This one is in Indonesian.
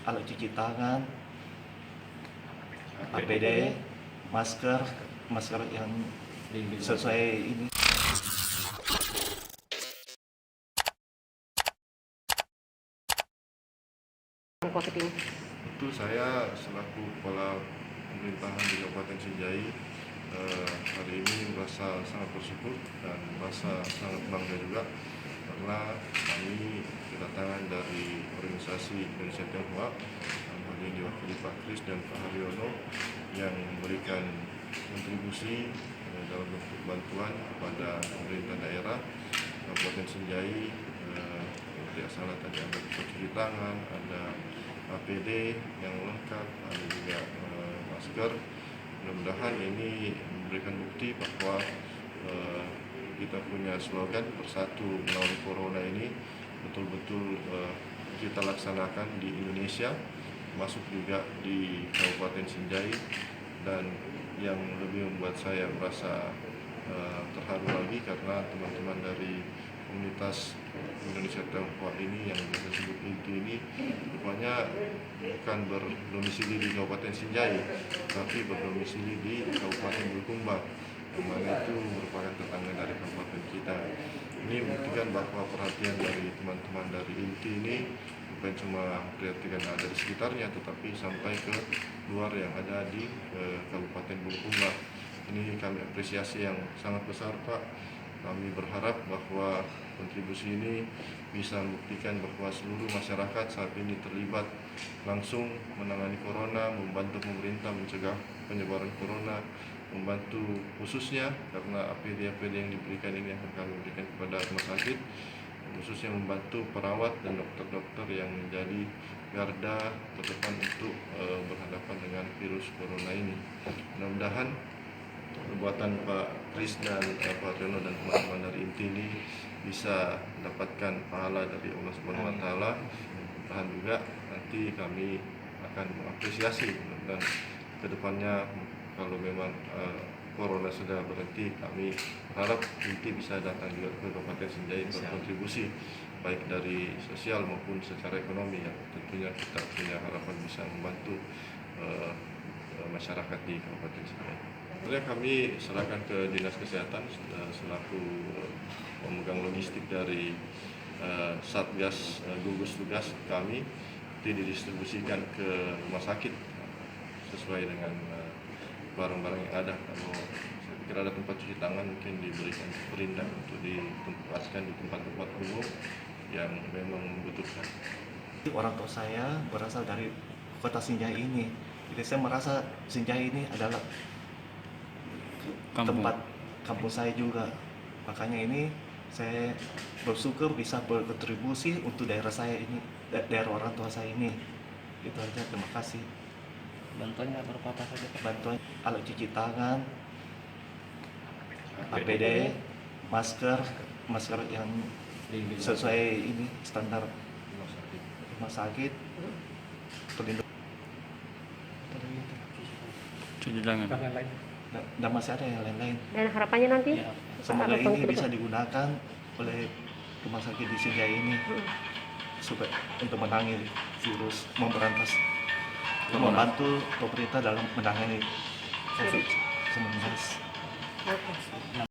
alat cuci tangan, APD, masker yang sesuai ini. COVID ini. Itu saya selaku kepala pemerintahan di Kabupaten Sinjai hari ini merasa sangat bersyukur dan merasa sangat bangga juga karena kami kedatangan dari organisasi Indonesia Tionghoa yang ini diwakili Pak Kris dan Pak Haryono yang memberikan kontribusi dalam bentuk bantuan kepada pemerintah daerah Kabupaten Sinjai. Tidak salah tadi ada cuci tangan, ada APD yang lengkap, ada juga masker. Mudah-mudahan ini memberikan bukti bahwa kita punya slogan bersatu melawan corona ini betul-betul kita laksanakan di Indonesia, masuk juga di Kabupaten Sinjai. Dan yang lebih membuat saya merasa terharu lagi karena teman-teman dari komunitas Indonesia Tionghoa ini yang biasa disebut INTI ini rupanya bukan berdomisili di Kabupaten Sinjai, tapi berdomisili di Kabupaten Bulukumba, yang mana itu merupakan tetangga dari kabupaten kita. Ini membuktikan bahwa perhatian dari teman-teman dari INTI ini bukan cuma perhatian ada di sekitarnya, tetapi sampai ke luar yang ada di Kabupaten Bulukumba. Ini kami apresiasi yang sangat besar, Pak. Kami berharap bahwa kontribusi ini bisa membuktikan bahwa seluruh masyarakat saat ini terlibat langsung menangani corona, membantu pemerintah mencegah penyebaran corona, membantu khususnya karena APD yang diberikan ini akan kami berikan kepada rumah sakit, khususnya membantu perawat dan dokter-dokter yang menjadi garda terdepan untuk berhadapan dengan virus corona ini. Mudah-mudahan perbuatan Pak Kris dan Pak Haryono dan teman-teman dari INTI ini bisa mendapatkan pahala dari Allah Subhanahu wa Ta'ala. Dan juga nanti kami akan mengapresiasi dan kedepannya kalau memang corona sudah berhenti, kami berharap INTI bisa datang juga ke Kabupaten Sinjai berkontribusi baik dari sosial maupun secara ekonomi, yang tentunya kita punya harapan bisa membantu masyarakat di Kabupaten Sinjai. Sebenarnya kami serahkan ke Dinas Kesehatan selaku pemegang logistik dari Satgas gugus tugas kami, itu didistribusikan ke rumah sakit sesuai dengan barang-barang yang ada. Kalau saya pikir ada tempat cuci tangan mungkin diberikan perintah untuk ditempatkan di tempat-tempat umum yang memang membutuhkan. Orang tua saya berasal dari kota Sinjai ini, jadi saya merasa Sinjai ini adalah tempat kampung saya juga. Makanya ini saya bersyukur bisa berkontribusi untuk daerah saya ini, daerah orang tua saya ini. Itu aja, terima kasih. Bantuannya berupa apa saja? Bantuan alat cuci tangan, APD, masker yang sesuai ini standar rumah sakit, pelindung, cuci tangan. dan masih ada yang lain-lain. Dan harapannya nanti Semoga ini bisa digunakan oleh rumah sakit di Sinjai ini supaya untuk menangani virus, membantu pemerintah dalam menangani COVID-19.